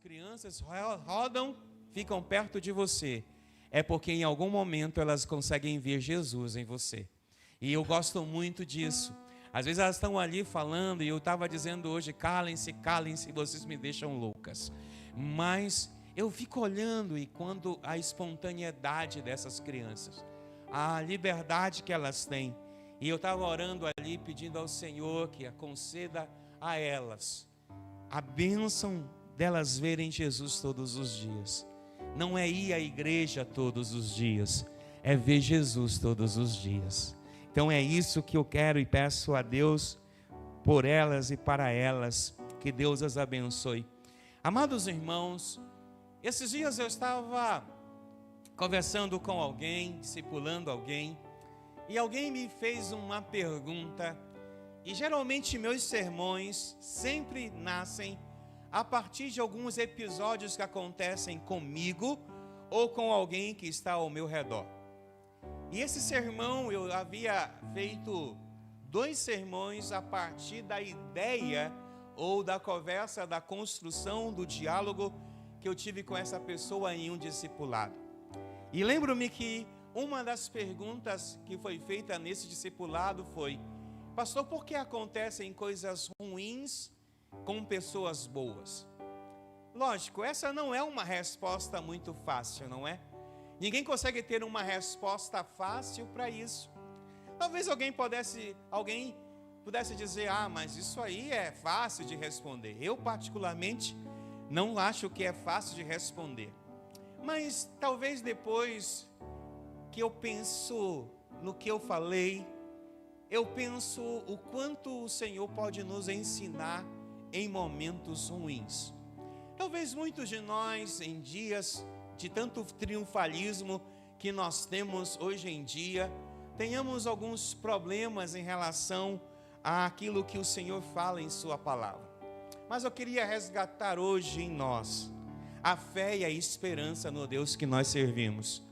crianças rodam, ficam perto de você, é porque em algum momento elas conseguem ver Jesus em você. E eu gosto muito disso. Às vezes elas estão ali falando, e eu estava dizendo hoje, calem-se, calem-se, vocês me deixam loucas. Mas eu fico olhando e quando a espontaneidade dessas crianças, a liberdade que elas têm, e eu estava orando ali, pedindo ao Senhor que conceda a elas a bênção delas verem Jesus todos os dias. Não é ir à igreja todos os dias, é ver Jesus todos os dias. Então é isso que eu quero e peço a Deus por elas e para elas, que Deus as abençoe. Amados irmãos, esses dias eu estava conversando com alguém, discipulando alguém, e alguém me fez uma pergunta, e geralmente meus sermões sempre nascem a partir de alguns episódios que acontecem comigo ou com alguém que está ao meu redor. E esse sermão eu havia feito 2 sermões a partir da ideia ou da conversa, da construção, do diálogo que eu tive com essa pessoa em um discipulado. E lembro-me que uma das perguntas que foi feita nesse discipulado foi: pastor, por que acontecem coisas ruins com pessoas boas? Lógico, essa não é uma resposta muito fácil, não é? Ninguém consegue ter uma resposta fácil para isso. Talvez alguém pudesse dizer: ah, mas isso aí é fácil de responder. Eu particularmente não acho que é fácil de responder. Mas talvez depois que eu penso no que eu falei, eu penso o quanto o Senhor pode nos ensinar em momentos ruins. Talvez muitos de nós, em dias de tanto triunfalismo que nós temos hoje em dia, tenhamos alguns problemas em relação àquilo que o Senhor fala em sua palavra. Mas eu queria resgatar hoje em nós a fé e a esperança no Deus que nós servimos.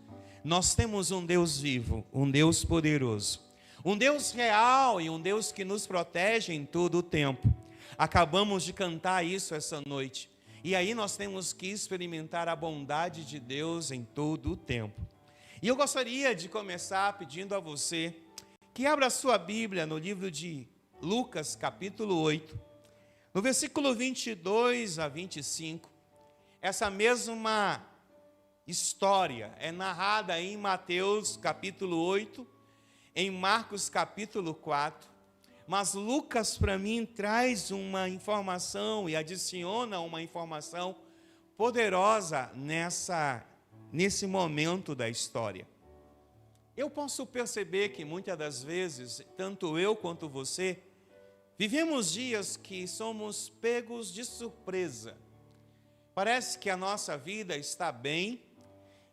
Nós temos um Deus vivo, um Deus poderoso, um Deus real e um Deus que nos protege em todo o tempo. Acabamos de cantar isso essa noite. E aí nós temos que experimentar a bondade de Deus em todo o tempo. E eu gostaria de começar pedindo a você que abra a sua Bíblia no livro de Lucas, capítulo 8, no versículo 22 a 25. Essa mesma história é narrada em Mateus, capítulo 8, em Marcos, capítulo 4. Mas Lucas, para mim, traz uma informação e adiciona uma informação poderosa nesse momento da história. Eu posso perceber que muitas das vezes, tanto eu quanto você, vivemos dias que somos pegos de surpresa. Parece que a nossa vida está bem.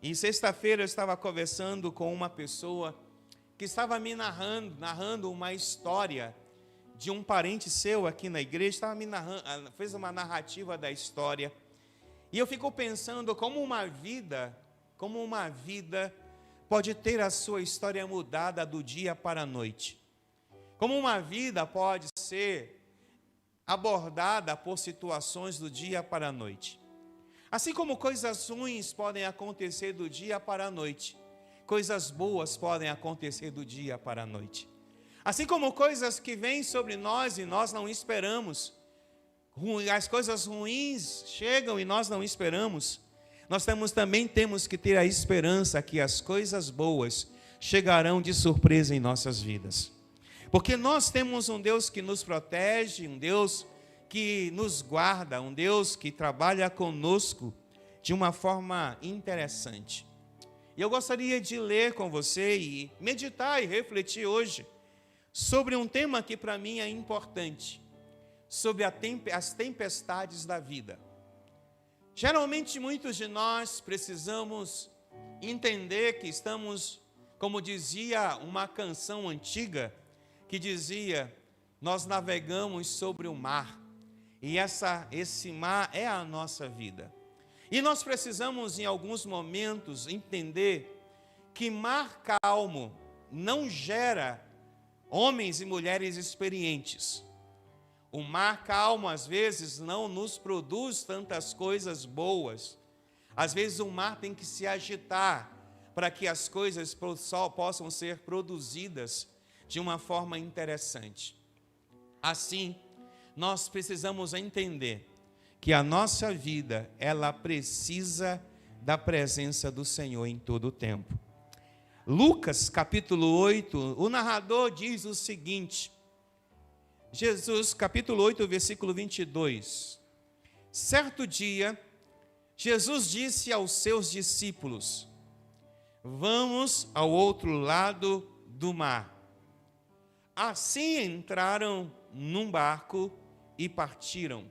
E sexta-feira eu estava conversando com uma pessoa que estava me narrando uma história de um parente seu aqui na igreja, estava me narrando, fez uma narrativa da história. E eu fico pensando como uma vida pode ter a sua história mudada do dia para a noite. Como uma vida pode ser abordada por situações do dia para a noite. Assim como coisas ruins podem acontecer do dia para a noite, coisas boas podem acontecer do dia para a noite. Assim como coisas que vêm sobre nós e nós não esperamos, as coisas ruins chegam e nós não esperamos, nós também temos que ter a esperança que as coisas boas chegarão de surpresa em nossas vidas. Porque nós temos um Deus que nos protege, um Deus que nos guarda, um Deus que trabalha conosco de uma forma interessante. E eu gostaria de ler com você e meditar e refletir hoje sobre um tema que para mim é importante, sobre as tempestades da vida. Geralmente muitos de nós precisamos entender que estamos, como dizia uma canção antiga, que dizia: nós navegamos sobre o mar, e esse mar é a nossa vida. E nós precisamos, em alguns momentos, entender que mar calmo não gera homens e mulheres experientes. O mar calmo, às vezes, não nos produz tantas coisas boas. Às vezes, o mar tem que se agitar para que as coisas possam ser produzidas de uma forma interessante. Assim, nós precisamos entender que a nossa vida, ela precisa da presença do Senhor em todo o tempo. Lucas, capítulo 8, o narrador diz o seguinte, Jesus, capítulo 8, versículo 22. Certo dia, Jesus disse aos seus discípulos: vamos ao outro lado do mar. Assim entraram num barco e partiram.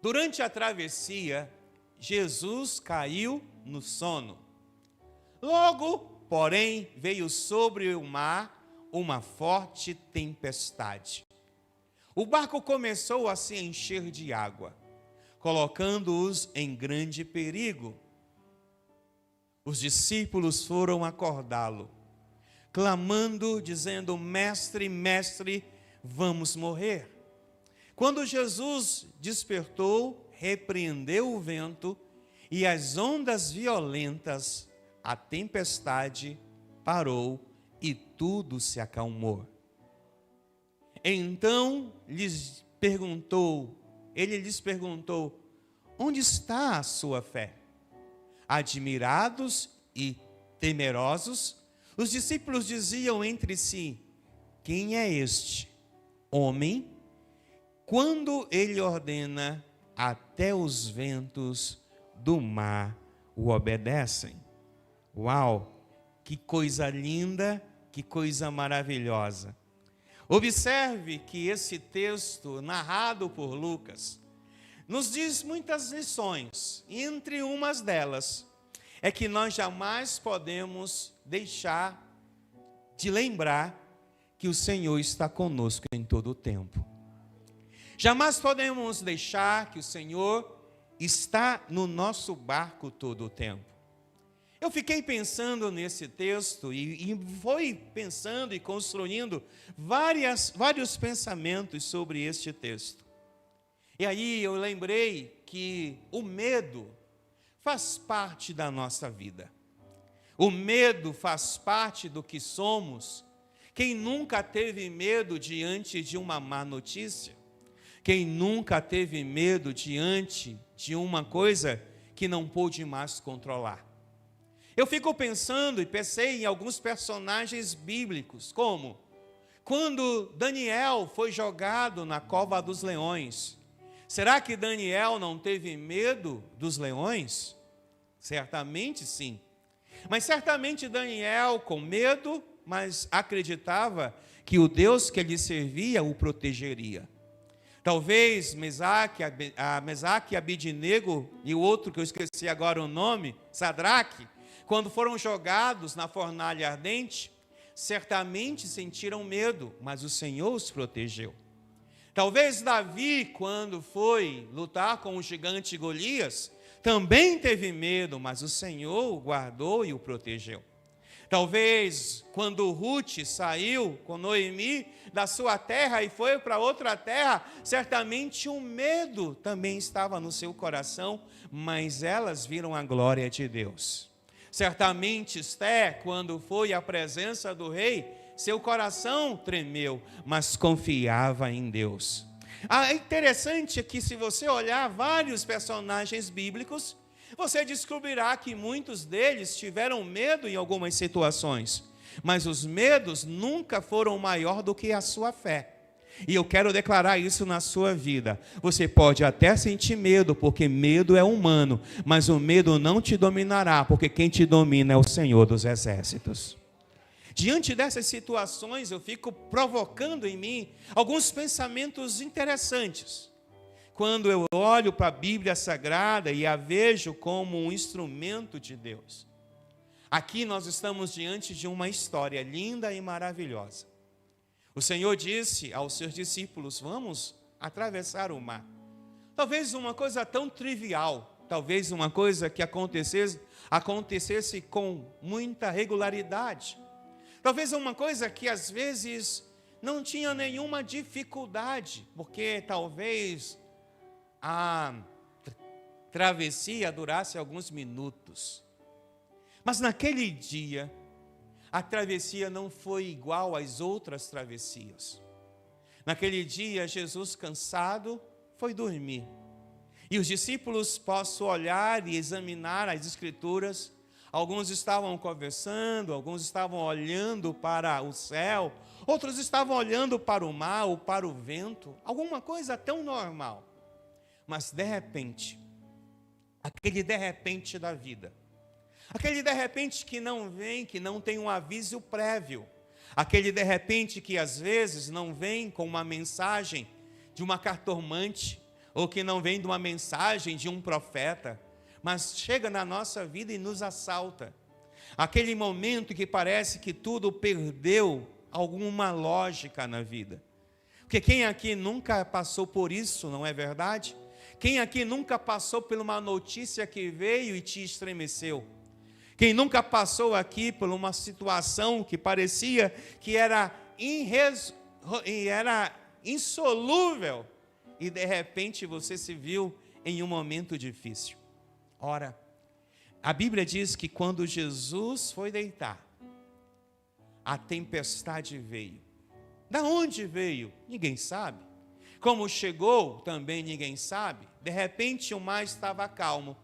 Durante a travessia, Jesus caiu no sono. Logo, porém, veio sobre o mar uma forte tempestade. O barco começou a se encher de água, colocando-os em grande perigo. Os discípulos foram acordá-lo, clamando, dizendo: mestre, mestre, vamos morrer. Quando Jesus despertou, repreendeu o vento e as ondas violentas, a tempestade parou e tudo se acalmou. Então ele lhes perguntou: onde está a sua fé? Admirados e temerosos, os discípulos diziam entre si: quem é este homem? Quando ele ordena, até os ventos do mar o obedecem. Uau! Que coisa linda, que coisa maravilhosa. Observe que esse texto, narrado por Lucas, nos diz muitas lições. E entre umas delas, é que nós jamais podemos deixar de lembrar que o Senhor está conosco em todo o tempo. Jamais podemos deixar que o Senhor está no nosso barco todo o tempo. Eu fiquei pensando nesse texto e fui pensando e construindo vários pensamentos sobre este texto. E aí eu lembrei que o medo faz parte da nossa vida. O medo faz parte do que somos. Quem nunca teve medo diante de uma má notícia? Quem nunca teve medo diante de uma coisa que não pôde mais controlar? Eu fico pensando e pensei em alguns personagens bíblicos, como quando Daniel foi jogado na cova dos leões. Será que Daniel não teve medo dos leões? Certamente sim. Mas certamente Daniel, com medo, mas acreditava que o Deus que ele servia o protegeria. Talvez Mesaque e Abidnego e o outro que eu esqueci agora o nome, Sadraque, quando foram jogados na fornalha ardente, certamente sentiram medo, mas o Senhor os protegeu. Talvez Davi, quando foi lutar com o gigante Golias, também teve medo, mas o Senhor o guardou e o protegeu. Talvez quando Ruth saiu com Noemi da sua terra e foi para outra terra, certamente o medo também estava no seu coração, mas elas viram a glória de Deus. Certamente Esther, quando foi à presença do rei, seu coração tremeu, mas confiava em Deus. É interessante que se você olhar vários personagens bíblicos, você descobrirá que muitos deles tiveram medo em algumas situações, mas os medos nunca foram maior do que a sua fé. E eu quero declarar isso na sua vida. Você pode até sentir medo, porque medo é humano, mas o medo não te dominará, porque quem te domina é o Senhor dos Exércitos. Diante dessas situações, eu fico provocando em mim alguns pensamentos interessantes. Quando eu olho para a Bíblia Sagrada e a vejo como um instrumento de Deus. Aqui nós estamos diante de uma história linda e maravilhosa. O Senhor disse aos seus discípulos: vamos atravessar o mar. Talvez uma coisa tão trivial, talvez uma coisa que acontecesse com muita regularidade. Talvez uma coisa que às vezes não tinha nenhuma dificuldade, porque talvez a travessia durasse alguns minutos. Mas naquele dia, a travessia não foi igual às outras travessias. Naquele dia, Jesus, cansado, foi dormir. E os discípulos, posso olhar e examinar as Escrituras, alguns estavam conversando, alguns estavam olhando para o céu, outros estavam olhando para o mar ou para o vento, alguma coisa tão normal. Mas de repente, aquele de repente da vida, aquele de repente que não vem, que não tem um aviso prévio, aquele de repente que às vezes não vem com uma mensagem de uma cartomante, ou que não vem de uma mensagem de um profeta, mas chega na nossa vida e nos assalta. Aquele momento que parece que tudo perdeu alguma lógica na vida. Porque quem aqui nunca passou por isso, não é verdade? Quem aqui nunca passou por uma notícia que veio e te estremeceu? Quem nunca passou aqui por uma situação que parecia que era insolúvel e de repente você se viu em um momento difícil? Ora, a Bíblia diz que quando Jesus foi deitar, a tempestade veio. Da onde veio? Ninguém sabe. Como chegou, também ninguém sabe. De repente o mar estava calmo.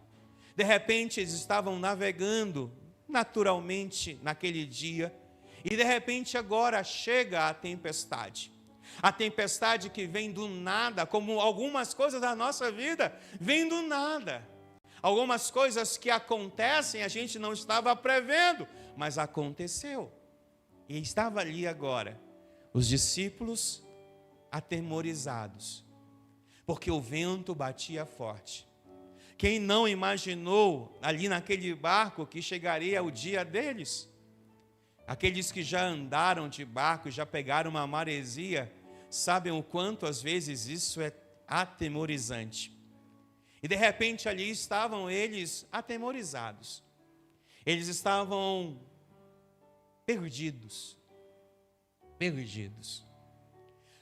De repente eles estavam navegando naturalmente naquele dia. E de repente agora chega a tempestade. A tempestade que vem do nada, como algumas coisas da nossa vida vêm do nada. Algumas coisas que acontecem a gente não estava prevendo, mas aconteceu. E estava ali agora os discípulos atemorizados, porque o vento batia forte. Quem não imaginou ali naquele barco que chegaria o dia deles? Aqueles que já andaram de barco, já pegaram uma maresia, sabem o quanto às vezes isso é atemorizante. E de repente ali estavam eles atemorizados. Eles estavam perdidos.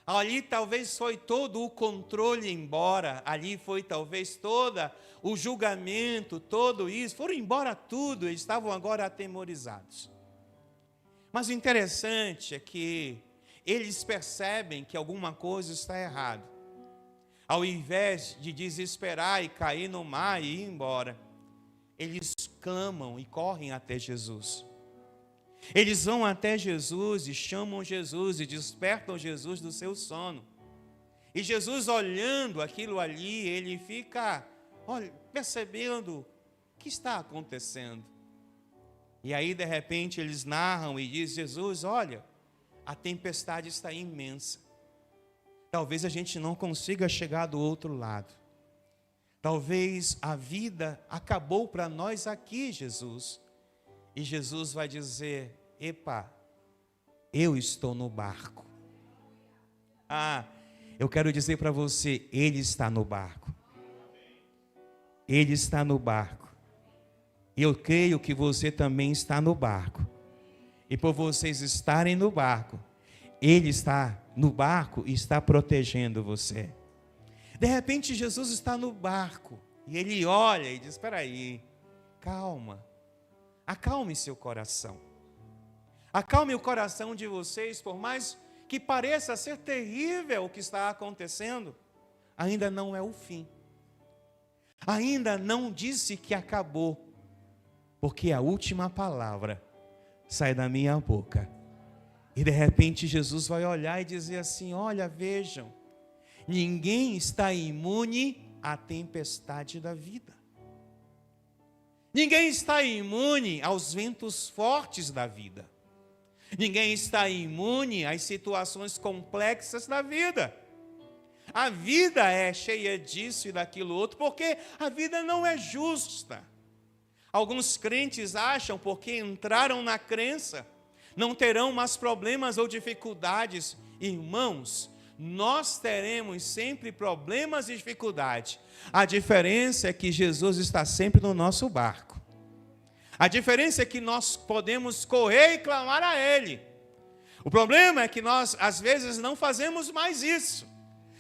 Ali talvez foi todo o controle embora, ali foi talvez todo o julgamento, todo isso, foram embora tudo, eles estavam agora atemorizados. Mas o interessante é que eles percebem que alguma coisa está errada. Ao invés de desesperar e cair no mar e ir embora, eles clamam e correm até Jesus. Eles vão até Jesus e chamam Jesus e despertam Jesus do seu sono. E Jesus, olhando aquilo ali, ele fica percebendo o que está acontecendo. E aí, de repente, eles narram e dizem: Jesus, olha, a tempestade está imensa. Talvez a gente não consiga chegar do outro lado. Talvez a vida acabou para nós aqui, Jesus. E Jesus vai dizer: epa, eu estou no barco. Eu quero dizer para você, Ele está no barco. Ele está no barco. E eu creio que você também está no barco. E por vocês estarem no barco, Ele está no barco e está protegendo você. De repente Jesus está no barco e Ele olha e diz: espera aí, calma. Acalme seu coração. Acalme o coração de vocês, por mais que pareça ser terrível o que está acontecendo, ainda não é o fim. Ainda não disse que acabou, porque a última palavra sai da minha boca. E de repente Jesus vai olhar e dizer assim: olha, vejam, ninguém está imune à tempestade da vida. Ninguém está imune aos ventos fortes da vida. Ninguém está imune às situações complexas da vida. A vida é cheia disso e daquilo outro, porque a vida não é justa. Alguns crentes acham, porque entraram na crença, não terão mais problemas ou dificuldades. Irmãos, nós teremos sempre problemas e dificuldades. A diferença é que Jesus está sempre no nosso barco. A diferença é que nós podemos correr e clamar a Ele. O problema é que nós, às vezes, não fazemos mais isso.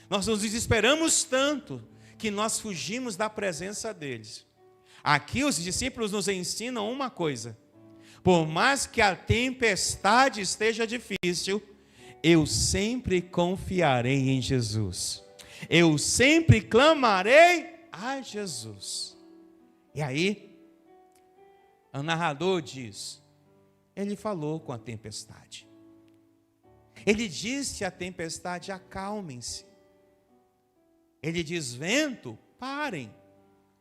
Nós nos desesperamos tanto que nós fugimos da presença deles. Aqui os discípulos nos ensinam uma coisa: por mais que a tempestade esteja difícil, eu sempre confiarei em Jesus. Eu sempre clamarei a Jesus. E aí, o narrador diz, ele falou com a tempestade. Ele disse à tempestade: acalmem-se. Ele diz: vento, parem.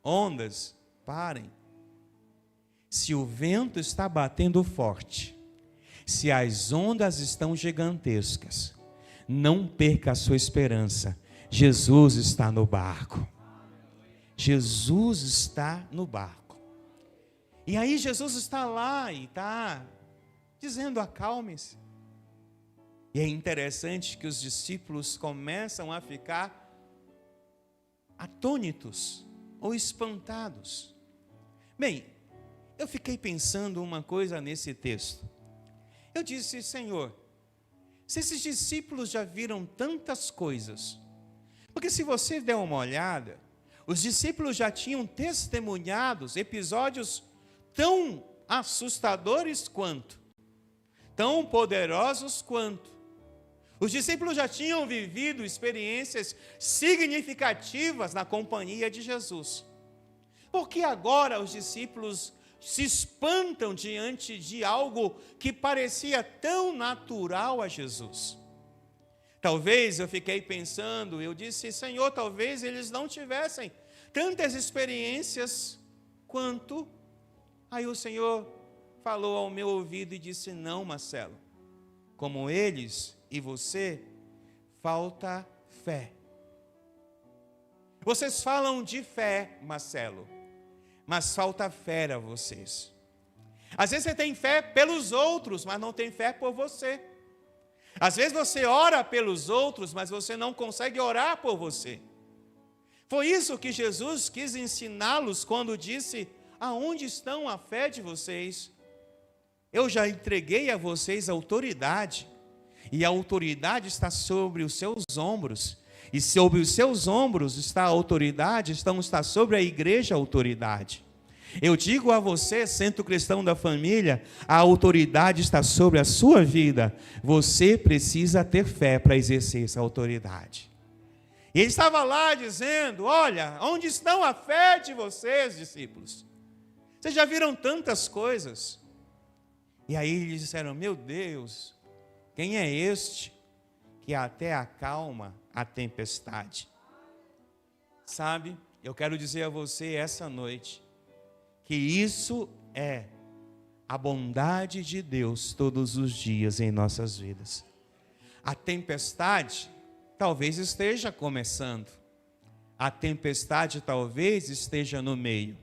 Ondas, parem. Se o vento está batendo forte, se as ondas estão gigantescas, não perca a sua esperança. Jesus está no barco. Jesus está no barco. E aí Jesus está lá e está dizendo: acalme-se. E é interessante que os discípulos começam a ficar atônitos ou espantados. Bem, eu fiquei pensando uma coisa nesse texto. Eu disse: Senhor, se esses discípulos já viram tantas coisas, porque se você der uma olhada, os discípulos já tinham testemunhado episódios tão assustadores quanto, tão poderosos quanto. Os discípulos já tinham vivido experiências significativas na companhia de Jesus. Por que agora os discípulos se espantam diante de algo que parecia tão natural a Jesus? Talvez eu fiquei pensando, eu disse: Senhor, talvez eles não tivessem tantas experiências quanto. Aí o Senhor falou ao meu ouvido e disse: não, Marcelo, como eles e você, falta fé. Vocês falam de fé, Marcelo, mas falta fé a vocês. Às vezes você tem fé pelos outros, mas não tem fé por você. Às vezes você ora pelos outros, mas você não consegue orar por você. Foi isso que Jesus quis ensiná-los quando disse: aonde estão a fé de vocês? Eu já entreguei a vocês autoridade, e a autoridade está sobre os seus ombros, e sobre os seus ombros está a autoridade, está sobre a igreja a autoridade. Eu digo a você, Centro Cristão da Família, a autoridade está sobre a sua vida. Você precisa ter fé para exercer essa autoridade. E ele estava lá dizendo: olha, onde estão a fé de vocês, discípulos? Vocês já viram tantas coisas. E aí eles disseram: meu Deus, quem é este que até acalma a tempestade? Sabe, eu quero dizer a você essa noite, que isso é a bondade de Deus todos os dias em nossas vidas. A tempestade talvez esteja começando, a tempestade talvez esteja no meio,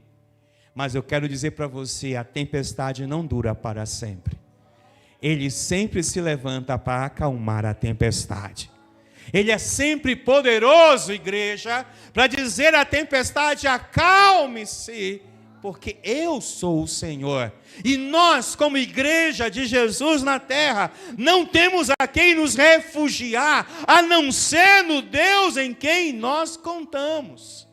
mas eu quero dizer para você, a tempestade não dura para sempre. Ele sempre se levanta para acalmar a tempestade. Ele é sempre poderoso, igreja, para dizer à tempestade: acalme-se, porque eu sou o Senhor. E nós, como igreja de Jesus na terra, não temos a quem nos refugiar, a não ser no Deus em quem nós contamos.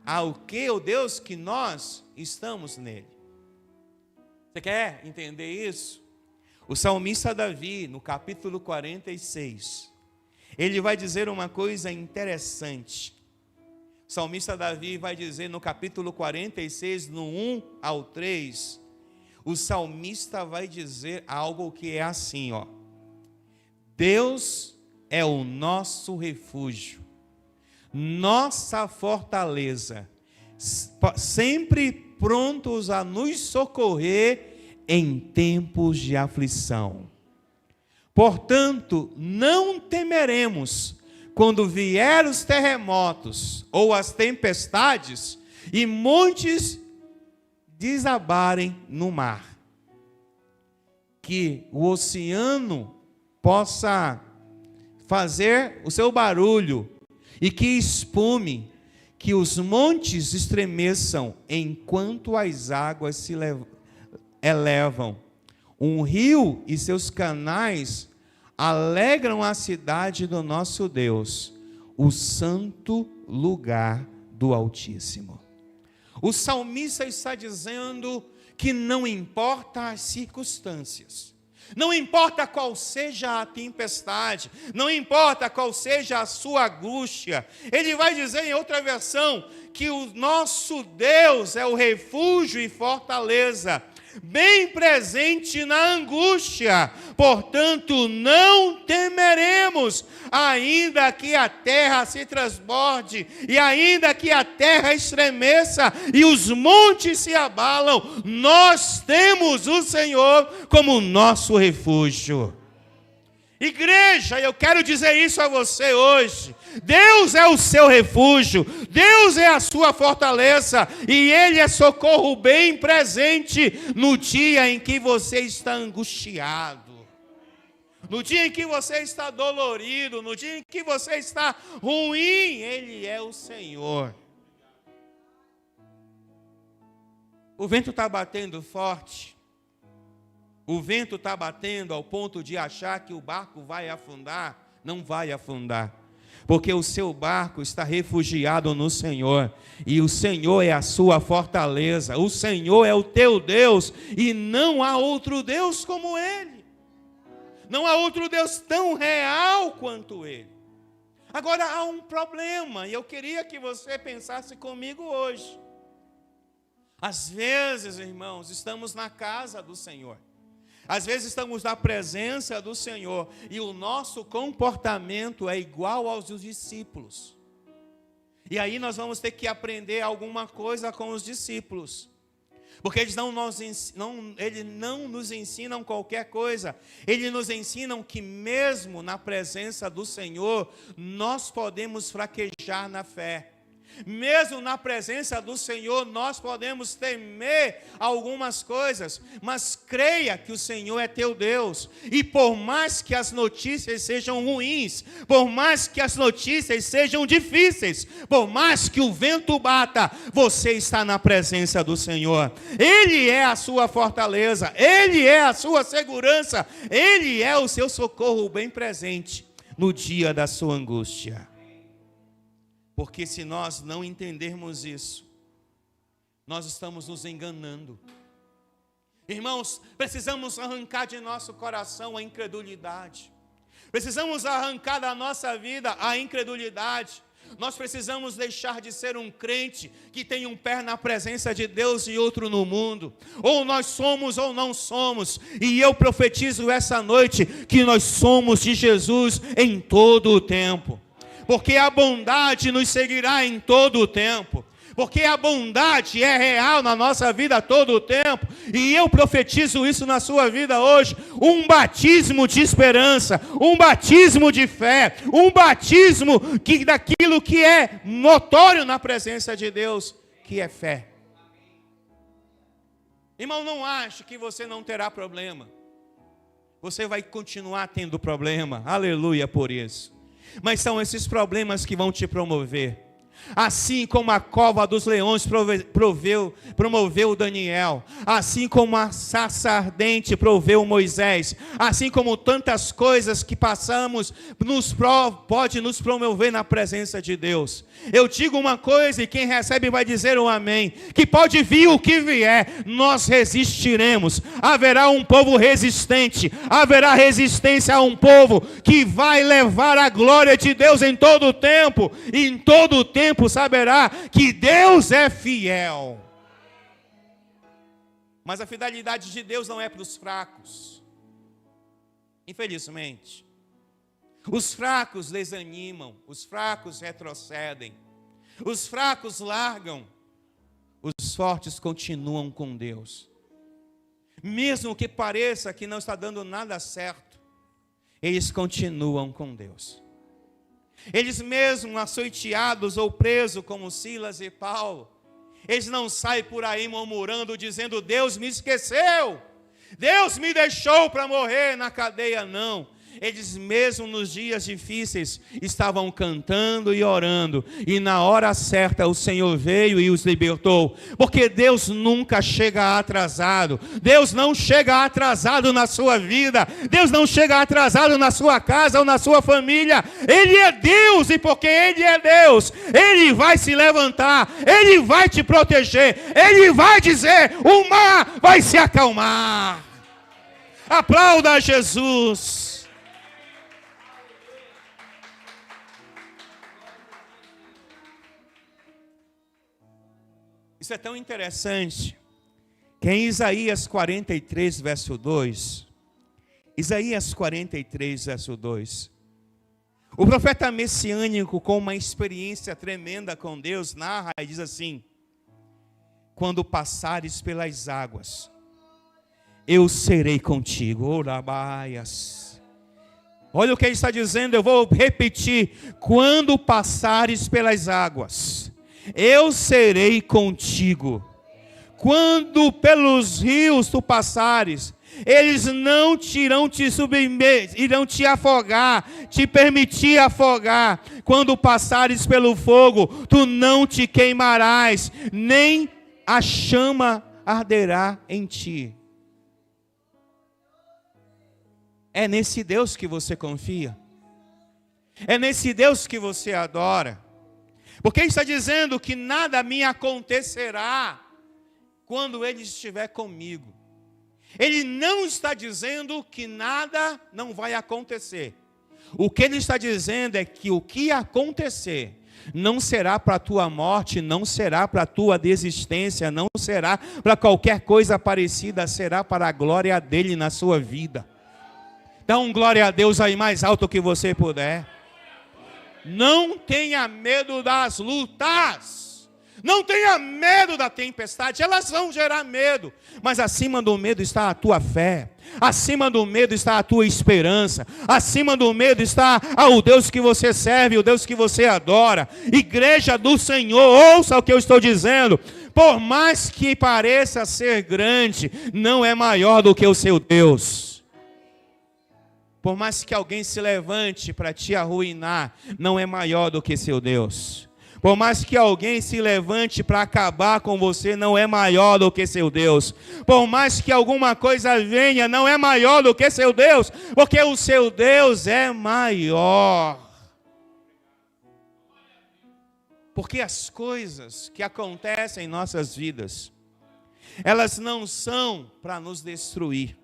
Ao que o Deus que nós estamos nele. Você quer entender isso? O salmista Davi, no capítulo 46, ele vai dizer uma coisa interessante. O salmista Davi vai dizer no capítulo 46, no 1 ao 3, o salmista vai dizer algo que é assim, ó: Deus é o nosso refúgio, nossa fortaleza, sempre prontos a nos socorrer em tempos de aflição. Portanto, não temeremos quando vier os terremotos ou as tempestades e montes desabarem no mar. Que o oceano possa fazer o seu barulho e que espume, que os montes estremeçam enquanto as águas se elevam. Um rio e seus canais alegram a cidade do nosso Deus, o santo lugar do Altíssimo. O salmista está dizendo que não importa as circunstâncias, não importa qual seja a tempestade, não importa qual seja a sua angústia, ele vai dizer em outra versão que o nosso Deus é o refúgio e fortaleza, bem presente na angústia, portanto não temeremos, ainda que a terra se transborde, e ainda que a terra estremeça, e os montes se abalam, nós temos o Senhor como nosso refúgio. Igreja, eu quero dizer isso a você hoje, Deus é o seu refúgio, Deus é a sua fortaleza, e Ele é socorro bem presente no dia em que você está angustiado, no dia em que você está dolorido, no dia em que você está ruim, Ele é o Senhor. O vento está batendo forte, o vento está batendo ao ponto de achar que o barco vai afundar. Não vai afundar, porque o seu barco está refugiado no Senhor, e o Senhor é a sua fortaleza, o Senhor é o teu Deus, e não há outro Deus como Ele, não há outro Deus tão real quanto Ele. Agora há um problema, e eu queria que você pensasse comigo hoje. Às vezes, irmãos, estamos na casa do Senhor, às vezes estamos na presença do Senhor e o nosso comportamento é igual aos dos discípulos. E aí nós vamos ter que aprender alguma coisa com os discípulos. Porque eles não nos ensinam qualquer coisa. Eles nos ensinam que mesmo na presença do Senhor, nós podemos fraquejar na fé. Mesmo na presença do Senhor, nós podemos temer algumas coisas, mas creia que o Senhor é teu Deus, e por mais que as notícias sejam ruins, por mais que as notícias sejam difíceis, por mais que o vento bata, você está na presença do Senhor. Ele é a sua fortaleza, Ele é a sua segurança, Ele é o seu socorro bem presente no dia da sua angústia. Porque se nós não entendermos isso, nós estamos nos enganando. Irmãos, precisamos arrancar de nosso coração a incredulidade. Precisamos arrancar da nossa vida a incredulidade. Nós precisamos deixar de ser um crente que tem um pé na presença de Deus e outro no mundo. Ou nós somos ou não somos. E eu profetizo essa noite que nós somos de Jesus em todo o tempo. Porque a bondade nos seguirá em todo o tempo. Porque a bondade é real na nossa vida a todo o tempo. E eu profetizo isso na sua vida hoje. Um batismo de esperança, um batismo de fé, um batismo daquilo que é notório na presença de Deus, que é fé. Irmão, não ache que você não terá problema. Você vai continuar tendo problema. Aleluia por isso. Mas são esses problemas que vão te promover. Assim como a cova dos leões promoveu Daniel, assim como a sarça ardente proveu Moisés, assim como tantas coisas que passamos pode nos promover na presença de Deus. Eu digo uma coisa e quem recebe vai dizer um amém, que pode vir o que vier, nós resistiremos. Haverá um povo resistente, haverá resistência a um povo que vai levar a glória de Deus em todo o tempo, e em todo o tempo saberá que Deus é fiel. Mas a fidelidade de Deus não é para os fracos. Infelizmente. Os fracos desanimam, os fracos retrocedem, os fracos largam, os fortes continuam com Deus. Mesmo que pareça que não está dando nada certo, eles continuam com Deus. Eles mesmo açoiteados ou presos como Silas e Paulo, eles não saem por aí murmurando, dizendo: Deus me esqueceu, Deus me deixou para morrer na cadeia, não. Eles mesmo nos dias difíceis estavam cantando e orando, e na hora certa o Senhor veio e os libertou, porque Deus nunca chega atrasado. Deus não chega atrasado na sua vida, Deus não chega atrasado na sua casa ou na sua família. Ele é Deus, e porque Ele é Deus, Ele vai se levantar, Ele vai te proteger, Ele vai dizer: o mar vai se acalmar. Aplauda a Jesus. Isso é tão interessante, que em Isaías 43, verso 2, Isaías 43, verso 2, o profeta messiânico, com uma experiência tremenda com Deus, narra e diz assim: quando passares pelas águas, eu serei contigo. Orabaias. Olha o que ele está dizendo, eu vou repetir: quando passares pelas águas, eu serei contigo. Quando pelos rios tu passares, eles não irão te afogar, te permitir afogar. Quando passares pelo fogo, tu não te queimarás, nem a chama arderá em ti. É nesse Deus que você confia, é nesse Deus que você adora. Porque Ele está dizendo que nada me acontecerá quando Ele estiver comigo. Ele não está dizendo que nada não vai acontecer. O que Ele está dizendo é que o que acontecer não será para a tua morte, não será para a tua desistência, não será para qualquer coisa parecida, será para a glória dEle na sua vida. Dá um glória a Deus aí mais alto que você puder. Não tenha medo das lutas, não tenha medo da tempestade, elas vão gerar medo, mas acima do medo está a tua fé, acima do medo está a tua esperança, acima do medo está o Deus que você serve, o Deus que você adora. Igreja do Senhor, ouça o que eu estou dizendo: por mais que pareça ser grande, não é maior do que o seu Deus. Por mais que alguém se levante para te arruinar, não é maior do que seu Deus. Por mais que alguém se levante para acabar com você, não é maior do que seu Deus. Por mais que alguma coisa venha, não é maior do que seu Deus, porque o seu Deus é maior. Porque as coisas que acontecem em nossas vidas, elas não são para nos destruir.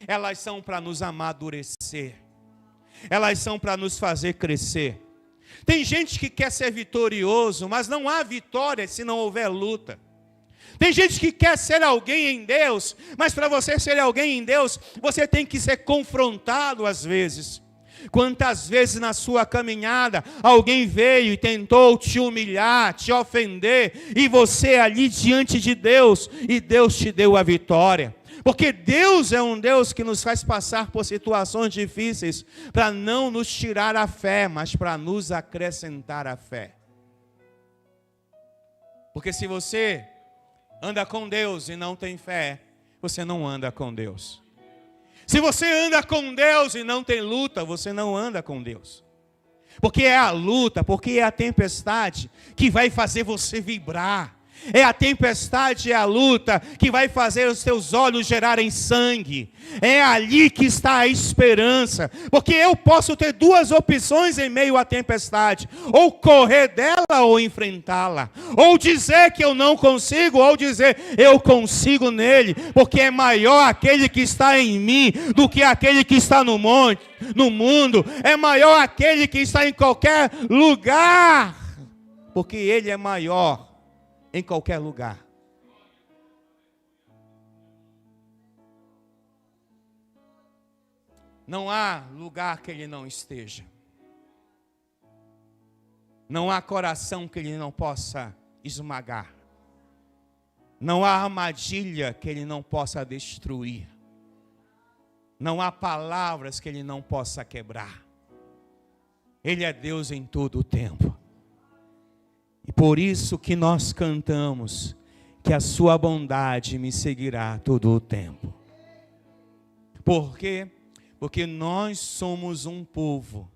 Elas são para nos amadurecer. Elas são para nos fazer crescer. Tem gente que quer ser vitorioso, mas não há vitória se não houver luta. Tem gente que quer ser alguém em Deus, mas para você ser alguém em Deus, você tem que ser confrontado às vezes. Quantas vezes na sua caminhada alguém veio e tentou te humilhar, te ofender, e você ali diante de Deus, e Deus te deu a vitória. Porque Deus é um Deus que nos faz passar por situações difíceis para não nos tirar a fé, mas para nos acrescentar a fé. Porque se você anda com Deus e não tem fé, você não anda com Deus. Se você anda com Deus e não tem luta, você não anda com Deus. Porque é a luta, porque é a tempestade que vai fazer você vibrar. É a tempestade, é a luta que vai fazer os teus olhos gerarem sangue. É ali que está a esperança. Porque eu posso ter duas opções em meio à tempestade: ou correr dela ou enfrentá-la. Ou dizer que eu não consigo, ou dizer eu consigo nele. Porque é maior aquele que está em mim do que aquele que está no mundo. É maior aquele que está em qualquer lugar. Porque ele é maior em qualquer lugar. Não há lugar que ele não esteja. Não há coração que ele não possa esmagar. Não há armadilha que ele não possa destruir. Não há palavras que ele não possa quebrar. Ele é Deus em todo o tempo. E por isso que nós cantamos que a sua bondade me seguirá todo o tempo. Por quê? Porque nós somos um povo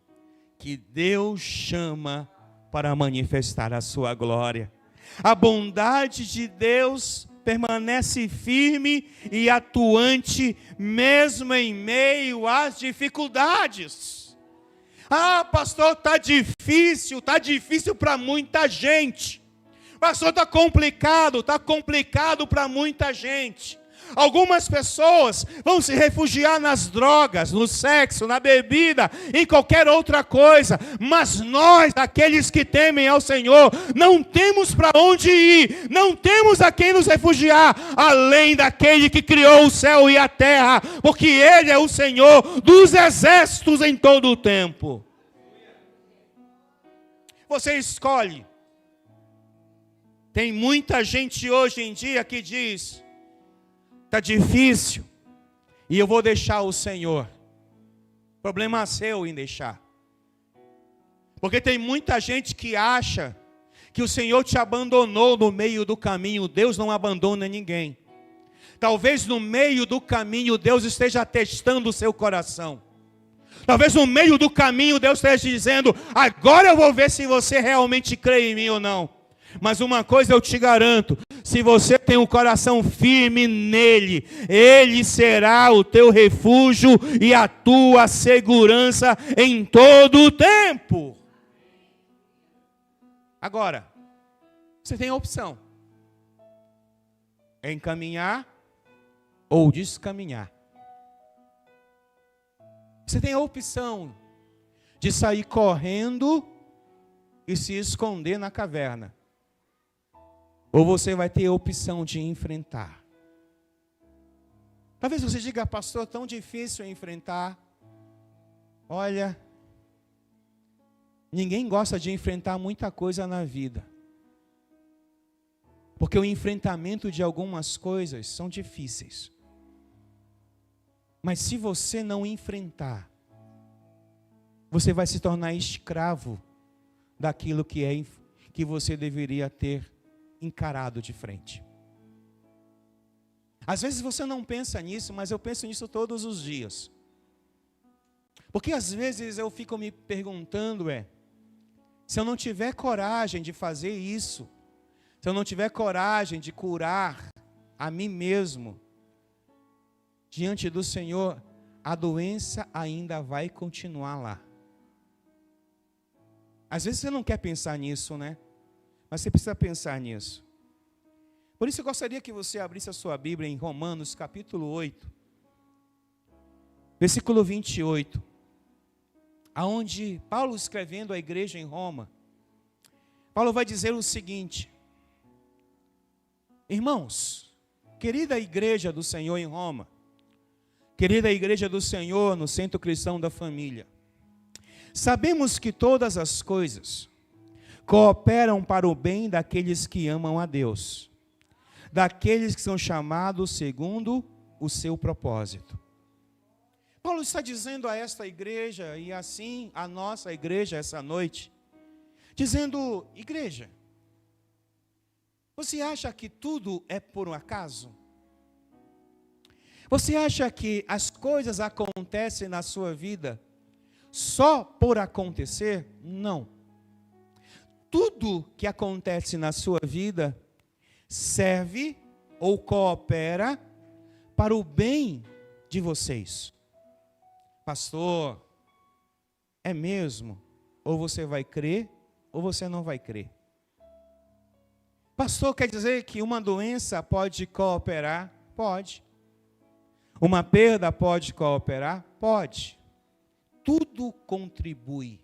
que Deus chama para manifestar a sua glória. A bondade de Deus permanece firme e atuante, mesmo em meio às dificuldades. Ah, pastor, está difícil para muita gente. Pastor, está complicado para muita gente. Algumas pessoas vão se refugiar nas drogas, no sexo, na bebida, em qualquer outra coisa. Mas nós, aqueles que temem ao Senhor, não temos para onde ir, não temos a quem nos refugiar, além daquele que criou o céu e a terra, porque Ele é o Senhor dos exércitos em todo o tempo. Você escolhe. Tem muita gente hoje em dia que diz: está difícil, e eu vou deixar o Senhor. Problema seu em deixar. Porque tem muita gente que acha que o Senhor te abandonou no meio do caminho. Deus não abandona ninguém. Talvez no meio do caminho Deus esteja testando o seu coração. Talvez no meio do caminho Deus esteja dizendo: agora eu vou ver se você realmente crê em mim ou não. Mas uma coisa eu te garanto: se você tem um coração firme nele, Ele será o teu refúgio e a tua segurança em todo o tempo. Agora, você tem a opção: encaminhar ou descaminhar. Você tem a opção de sair correndo e se esconder na caverna. Ou você vai ter a opção de enfrentar. Talvez você diga: pastor, tão difícil enfrentar. Olha, ninguém gosta de enfrentar muita coisa na vida. Porque o enfrentamento de algumas coisas são difíceis. Mas se você não enfrentar, você vai se tornar escravo daquilo que você deveria ter encarado de frente. Às vezes você não pensa nisso, mas eu penso nisso todos os dias. Porque às vezes eu fico me perguntando, se eu não tiver coragem de fazer isso, se eu não tiver coragem de curar a mim mesmo, diante do Senhor, a doença ainda vai continuar lá. Às vezes você não quer pensar nisso, né? Mas você precisa pensar nisso. Por isso eu gostaria que você abrisse a sua Bíblia em Romanos capítulo 8, versículo 28, aonde Paulo, escrevendo à igreja em Roma, Paulo vai dizer o seguinte: irmãos, querida igreja do Senhor em Roma, querida igreja do Senhor no Centro Cristão da Família, sabemos que todas as coisas cooperam para o bem daqueles que amam a Deus, daqueles que são chamados segundo o seu propósito. Paulo está dizendo a esta igreja, e assim a nossa igreja essa noite, dizendo: igreja, você acha que tudo é por um acaso? Você acha que as coisas acontecem na sua vida só por acontecer? Não. Tudo que acontece na sua vida serve ou coopera para o bem de vocês. Pastor, é mesmo? Ou você vai crer, ou você não vai crer. Pastor, quer dizer que uma doença pode cooperar? Pode. Uma perda pode cooperar? Pode. Tudo contribui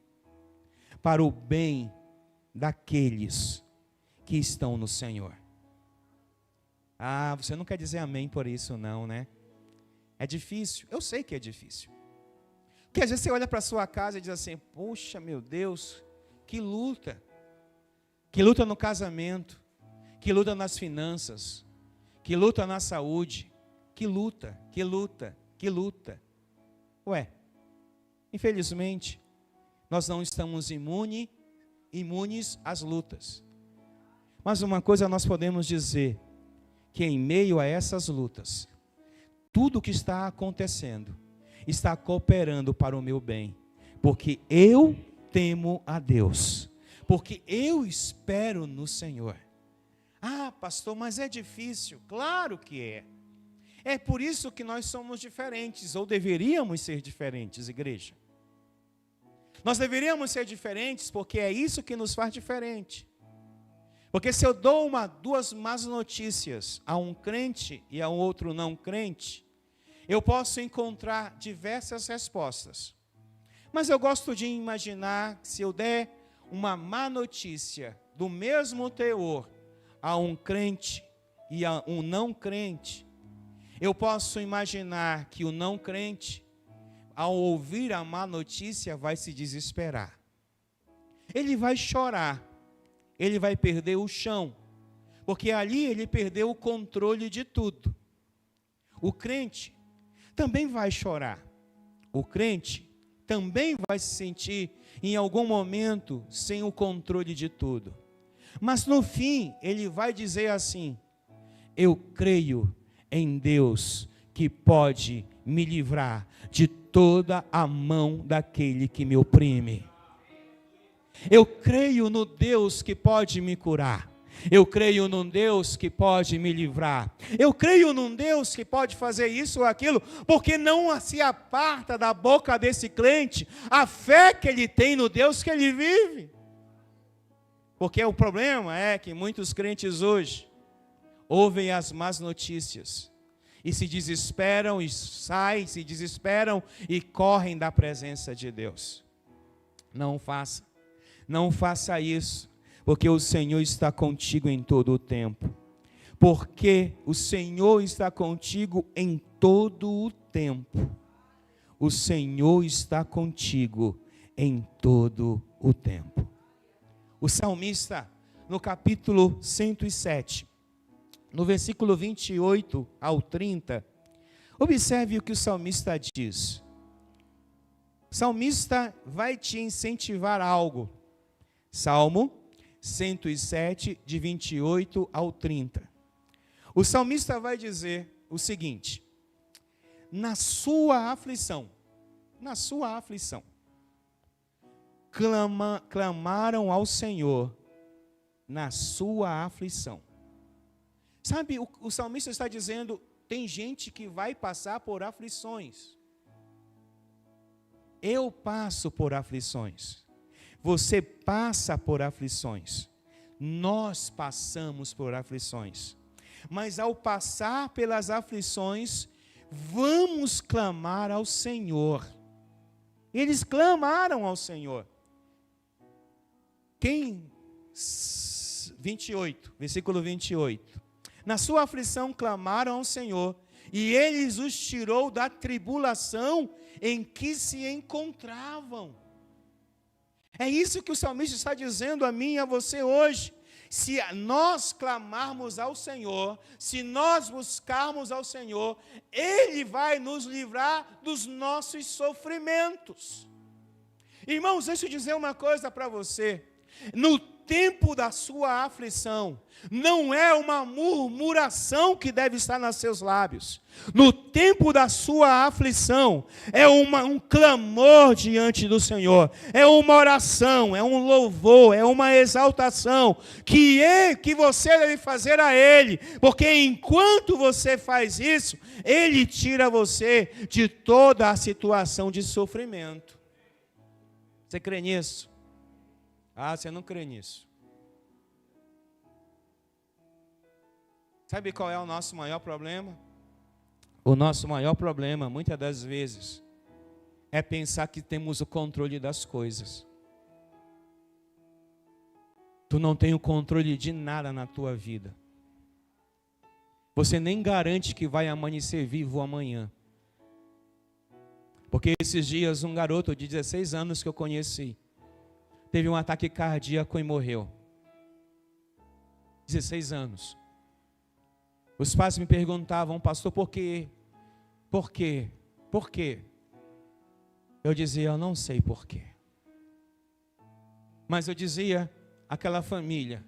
para o bem daqueles que estão no Senhor. Ah, você não quer dizer amém por isso não, né? É difícil, eu sei que é difícil. Porque às vezes você olha para a sua casa e diz assim: poxa, meu Deus, que luta. Que luta no casamento, que luta nas finanças, que luta na saúde, que luta. Ué, infelizmente, nós não estamos imunes às lutas. Mas uma coisa nós podemos dizer, que em meio a essas lutas, tudo que está acontecendo, está cooperando para o meu bem, porque eu temo a Deus, porque eu espero no Senhor. Ah, pastor, mas é difícil. Claro que é. É por isso que nós somos diferentes, ou deveríamos ser diferentes, igreja. Nós deveríamos ser diferentes porque é isso que nos faz diferente. Porque se eu dou duas más notícias a um crente e a um outro não crente, eu posso encontrar diversas respostas. Mas eu gosto de imaginar que se eu der uma má notícia do mesmo teor a um crente e a um não crente, eu posso imaginar que o não crente, ao ouvir a má notícia, vai se desesperar. Ele vai chorar, ele vai perder o chão, porque ali ele perdeu o controle de tudo. O crente também vai chorar, o crente também vai se sentir em algum momento sem o controle de tudo. Mas no fim ele vai dizer assim: eu creio em Deus que pode me livrar de toda a mão daquele que me oprime. Eu creio no Deus que pode me curar. Eu creio num Deus que pode me livrar. Eu creio num Deus que pode fazer isso ou aquilo, porque não se aparta da boca desse crente a fé que ele tem no Deus que ele vive. Porque o problema é que muitos crentes hoje ouvem as más notícias e se desesperam e saem, se desesperam e correm da presença de Deus. Não faça isso, porque o Senhor está contigo em todo o tempo. Porque o Senhor está contigo em todo o tempo. O Senhor está contigo em todo o tempo. O salmista, no capítulo 107, no versículo 28 ao 30, observe o que o salmista diz. O salmista vai te incentivar a algo. Salmo 107, de 28 ao 30. O salmista vai dizer o seguinte: na sua aflição, clamaram ao Senhor na sua aflição. Sabe, o salmista está dizendo, tem gente que vai passar por aflições. Eu passo por aflições. Você passa por aflições. Nós passamos por aflições. Mas ao passar pelas aflições, vamos clamar ao Senhor. Eles clamaram ao Senhor. Quem? 28, versículo 28. Na sua aflição clamaram ao Senhor, e Ele os tirou da tribulação em que se encontravam. É isso que o salmista está dizendo a mim e a você hoje. Se nós clamarmos ao Senhor, se nós buscarmos ao Senhor, Ele vai nos livrar dos nossos sofrimentos. Irmãos, deixa eu dizer uma coisa para você. No tempo da sua aflição, não é uma murmuração que deve estar nos seus lábios. No tempo da sua aflição, é um clamor diante do Senhor, é uma oração, é um louvor, é uma exaltação, que você deve fazer a Ele, porque enquanto você faz isso, Ele tira você de toda a situação de sofrimento. Você crê nisso? Ah, você não crê nisso. Sabe qual é o nosso maior problema? O nosso maior problema, muitas das vezes, é pensar que temos o controle das coisas. Tu não tem o controle de nada na tua vida. Você nem garante que vai amanhecer vivo amanhã. Porque esses dias um garoto de 16 anos que eu conheci, teve um ataque cardíaco e morreu. 16 anos. Os pais me perguntavam, pastor, por quê? Por quê? Por quê? Eu dizia, eu não sei por quê. Mas eu dizia àquela família,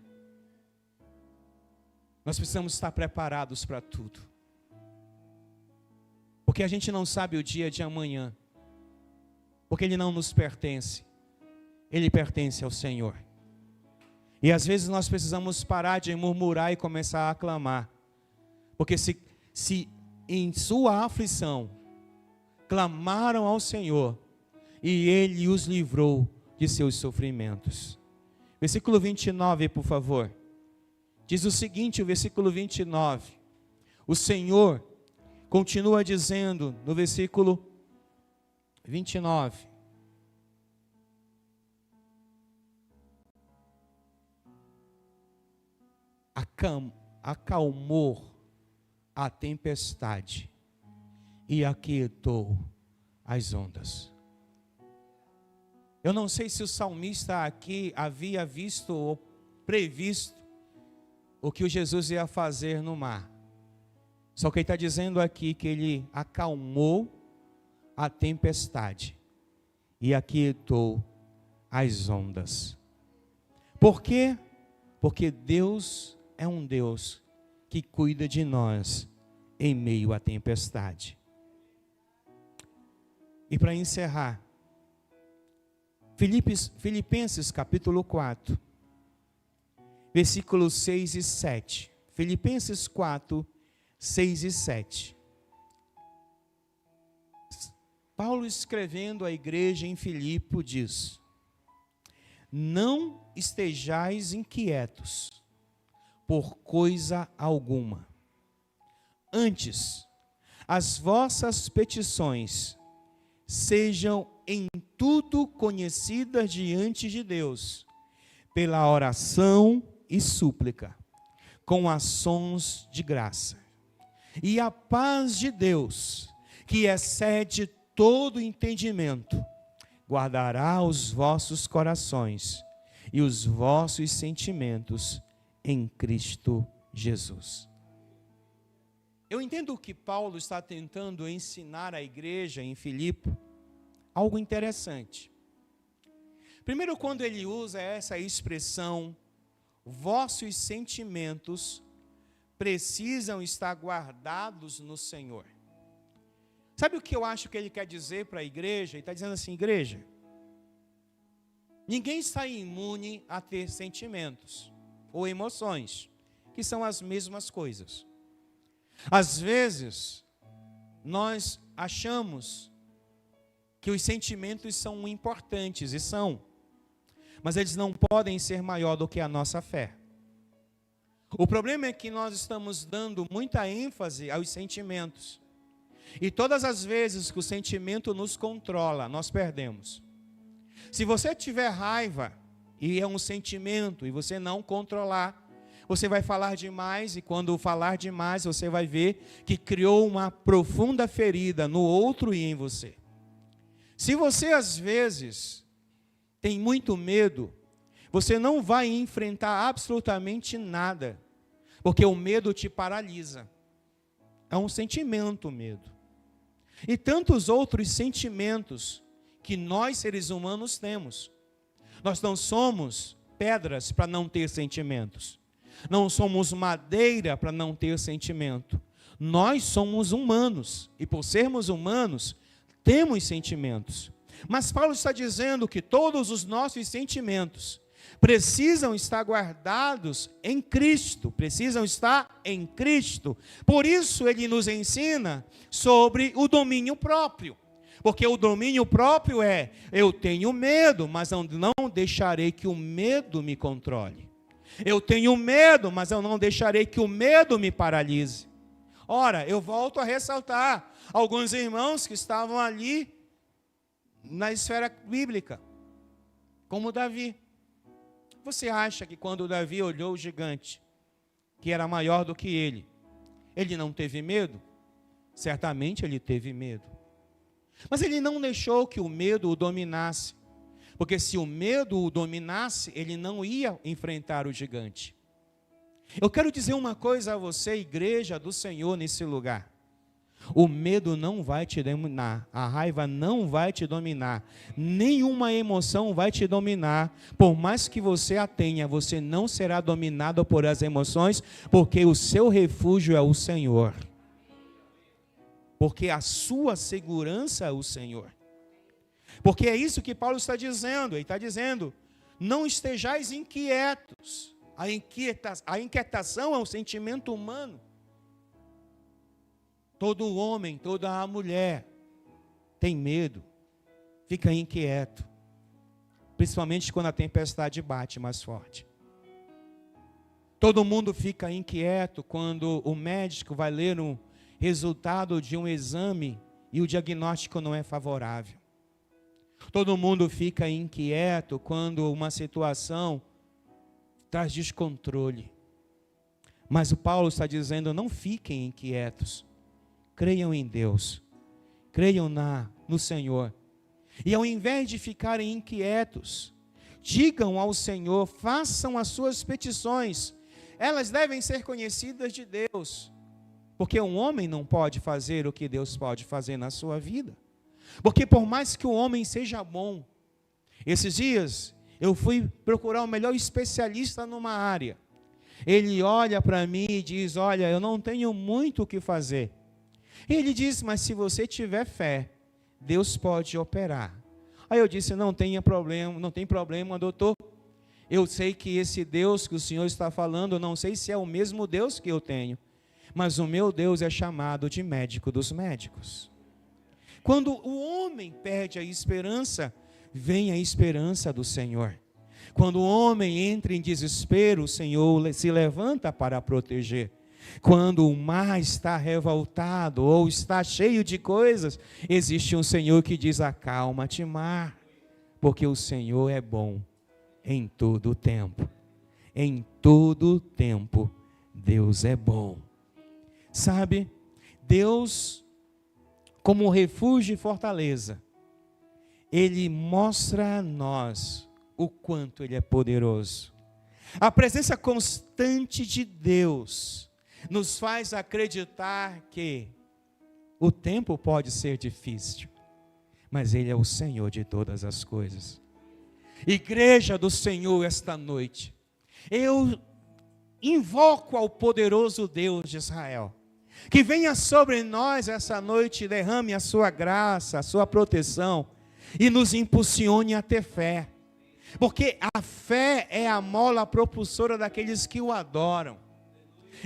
nós precisamos estar preparados para tudo. Porque a gente não sabe o dia de amanhã. Porque ele não nos pertence. Ele pertence ao Senhor. E às vezes nós precisamos parar de murmurar e começar a aclamar. Porque se em sua aflição clamaram ao Senhor, e Ele os livrou de seus sofrimentos. Versículo 29, por favor. Diz o seguinte, o versículo 29. O Senhor continua dizendo no versículo 29. Acalmou a tempestade e aquietou as ondas. Eu não sei se o salmista aqui havia visto ou previsto o que o Jesus ia fazer no mar. Só que ele está dizendo aqui que ele acalmou a tempestade e aquietou as ondas. Por quê? Porque Deus é um Deus que cuida de nós em meio à tempestade. E para encerrar, Filipenses capítulo 4, versículos 6 e 7. Filipenses 4, 6 e 7. Paulo escrevendo à igreja em Filipe diz: não estejais inquietos por coisa alguma. Antes, as vossas petições sejam em tudo conhecidas diante de Deus, pela oração e súplica, com ações de graça. E a paz de Deus, que excede todo entendimento, guardará os vossos corações e os vossos sentimentos em Cristo Jesus. Eu entendo que Paulo está tentando ensinar à igreja em Filipe algo interessante. Primeiro, quando ele usa essa expressão, vossos sentimentos precisam estar guardados no Senhor. Sabe o que eu acho que ele quer dizer para a igreja? Ele está dizendo assim: igreja, ninguém está imune a ter sentimentos ou emoções, que são as mesmas coisas. Às vezes, nós achamos que os sentimentos são importantes, e são, mas eles não podem ser maior do que a nossa fé. O problema é que nós estamos dando muita ênfase aos sentimentos, e todas as vezes que o sentimento nos controla, nós perdemos. Se você tiver raiva, e é um sentimento, e você não controlar, você vai falar demais, e quando falar demais, você vai ver que criou uma profunda ferida no outro e em você. Se você, às vezes, tem muito medo, você não vai enfrentar absolutamente nada, porque o medo te paralisa. É um sentimento, o medo. E tantos outros sentimentos que nós, seres humanos, temos. Nós não somos pedras para não ter sentimentos. Não somos madeira para não ter sentimento. Nós somos humanos, e por sermos humanos, temos sentimentos. Mas Paulo está dizendo que todos os nossos sentimentos precisam estar guardados em Cristo, precisam estar em Cristo. Por isso ele nos ensina sobre o domínio próprio. Porque o domínio próprio é, eu tenho medo, mas eu não deixarei que o medo me controle. Eu tenho medo, mas eu não deixarei que o medo me paralise. Ora, eu volto a ressaltar alguns irmãos que estavam ali na esfera bíblica, como Davi. Você acha que quando Davi olhou o gigante, que era maior do que ele não teve medo? Certamente ele teve medo. Mas ele não deixou que o medo o dominasse. Porque se o medo o dominasse, ele não ia enfrentar o gigante. Eu quero dizer uma coisa a você, igreja do Senhor, nesse lugar. O medo não vai te dominar, a raiva não vai te dominar, nenhuma emoção vai te dominar. Por mais que você a tenha, você não será dominado por as emoções, porque o seu refúgio é o Senhor. porque a sua segurança é o Senhor. Porque é isso que Paulo está dizendo. Ele está dizendo: não estejais inquietos. A inquietação é um sentimento humano. Todo homem, toda mulher tem medo, fica inquieto. Principalmente quando a tempestade bate mais forte. Todo mundo fica inquieto quando o médico vai ler um resultado de um exame e o diagnóstico não é favorável. Todo mundo fica inquieto quando uma situação traz descontrole. Mas o Paulo está dizendo: não fiquem inquietos. Creiam em Deus. Creiam no Senhor. E ao invés de ficarem inquietos, digam ao Senhor, façam as suas petições. Elas devem ser conhecidas de Deus. Porque um homem não pode fazer o que Deus pode fazer na sua vida. Porque por mais que o homem seja bom, esses dias eu fui procurar o melhor especialista numa área. Ele olha para mim e diz: olha, eu não tenho muito o que fazer. Ele diz: mas se você tiver fé, Deus pode operar. Aí eu disse: não tem problema, doutor. Eu sei que esse Deus que o Senhor está falando, eu não sei se é o mesmo Deus que eu tenho, mas o meu Deus é chamado de médico dos médicos. Quando o homem perde a esperança, vem a esperança do Senhor. Quando o homem entra em desespero, o Senhor se levanta para proteger. Quando o mar está revoltado ou está cheio de coisas, existe um Senhor que diz: acalma-te, mar, porque o Senhor é bom em todo o tempo. Em todo o tempo, Deus é bom. Sabe, Deus, como refúgio e fortaleza, Ele mostra a nós o quanto Ele é poderoso. A presença constante de Deus nos faz acreditar que o tempo pode ser difícil, mas Ele é o Senhor de todas as coisas. Igreja do Senhor, esta noite, eu invoco ao poderoso Deus de Israel, que venha sobre nós essa noite e derrame a sua graça, a sua proteção, e nos impulsione a ter fé, porque a fé é a mola propulsora daqueles que o adoram.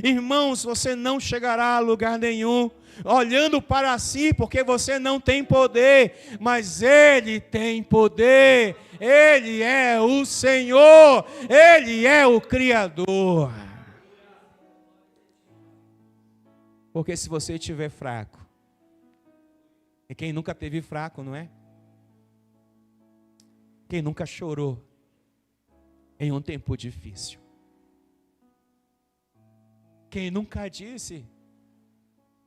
Irmãos, você não chegará a lugar nenhum olhando para si, porque você não tem poder, mas Ele tem poder. Ele é o Senhor, Ele é o Criador. Porque se você estiver fraco, e quem nunca teve fraco, não é? Quem nunca chorou em um tempo difícil? Quem nunca disse: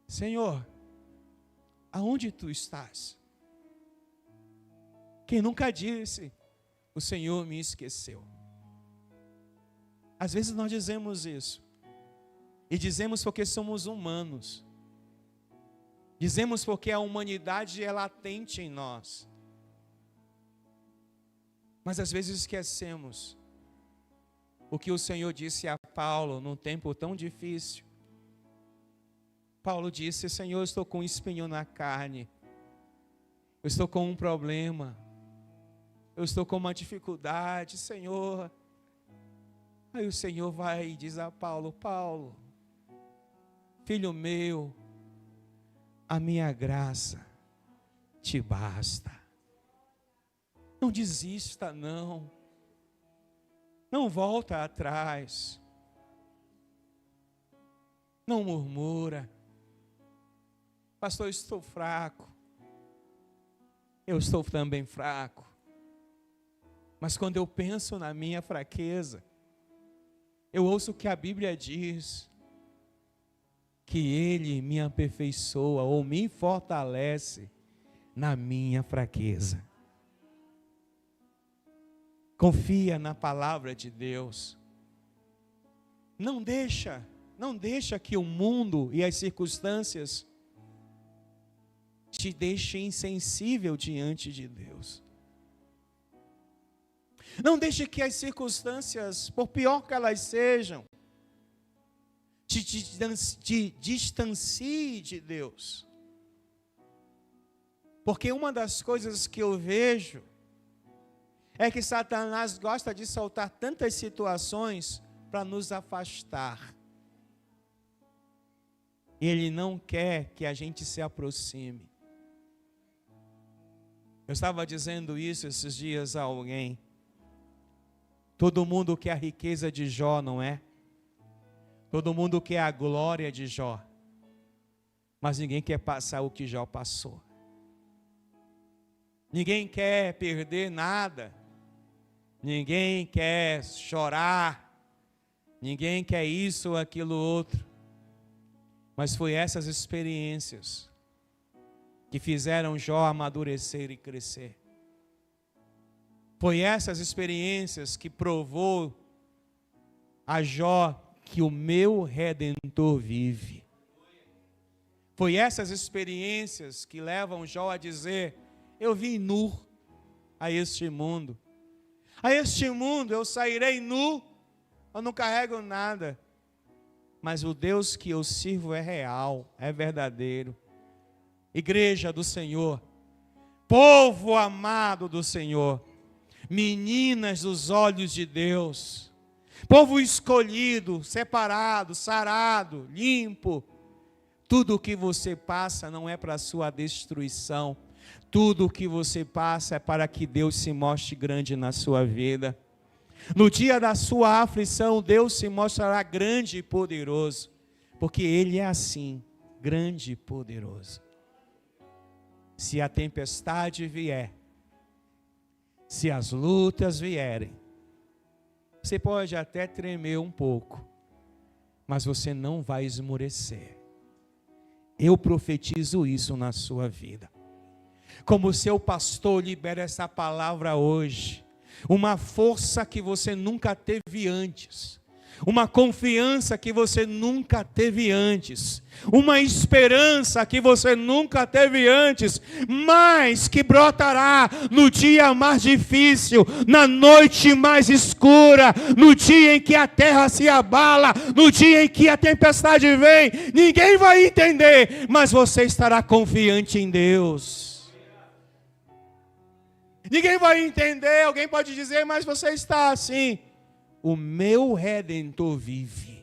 Senhor, aonde Tu estás? Quem nunca disse: o Senhor me esqueceu? Às vezes nós dizemos isso, e dizemos porque somos humanos, dizemos porque a humanidade é latente em nós, mas às vezes esquecemos o que o Senhor disse a Paulo num tempo tão difícil. Paulo disse: Senhor, eu estou com um espinho na carne, eu estou com um problema, eu estou com uma dificuldade, Senhor. Aí o Senhor vai e diz a Paulo: Paulo, filho meu, a minha graça te basta. Não desista, não. Não volta atrás. Não murmura. Pastor, eu estou fraco. Eu estou também fraco. Mas quando eu penso na minha fraqueza, eu ouço o que a Bíblia diz, que Ele me aperfeiçoa ou me fortalece na minha fraqueza. Confia na palavra de Deus. Não deixa que o mundo e as circunstâncias te deixem insensível diante de Deus. Não deixe que as circunstâncias, por pior que elas sejam, te distancie de Deus. Porque uma das coisas que eu vejo é que Satanás gosta de soltar tantas situações para nos afastar. Ele não quer que a gente se aproxime. Eu estava dizendo isso esses dias a alguém. Todo mundo quer a riqueza de Jó, não é? Todo mundo quer a glória de Jó. Mas ninguém quer passar o que Jó passou. Ninguém quer perder nada. Ninguém quer chorar. Ninguém quer isso ou aquilo outro. Mas foi essas experiências que fizeram Jó amadurecer e crescer. Foi essas experiências que provou a Jó que o meu Redentor vive. Foi essas experiências que levam Jó a dizer: eu vim nu a este mundo. A este mundo eu sairei nu, eu não carrego nada. Mas o Deus que eu sirvo é real, é verdadeiro. Igreja do Senhor, povo amado do Senhor, meninas dos olhos de Deus, povo escolhido, separado, sarado, limpo. Tudo o que você passa não é para a sua destruição. Tudo o que você passa é para que Deus se mostre grande na sua vida. No dia da sua aflição, Deus se mostrará grande e poderoso, porque Ele é assim, grande e poderoso. Se a tempestade vier, se as lutas vierem, você pode até tremer um pouco, mas você não vai esmorecer. Eu profetizo isso na sua vida. Como seu pastor, libera essa palavra hoje. Uma força que você nunca teve antes. Uma confiança que você nunca teve antes. Uma esperança que você nunca teve antes. Mas que brotará no dia mais difícil, na noite mais escura, no dia em que a terra se abala, no dia em que a tempestade vem. Ninguém vai entender, mas você estará confiante em Deus. Ninguém vai entender, alguém pode dizer, mas você está assim. O meu Redentor vive.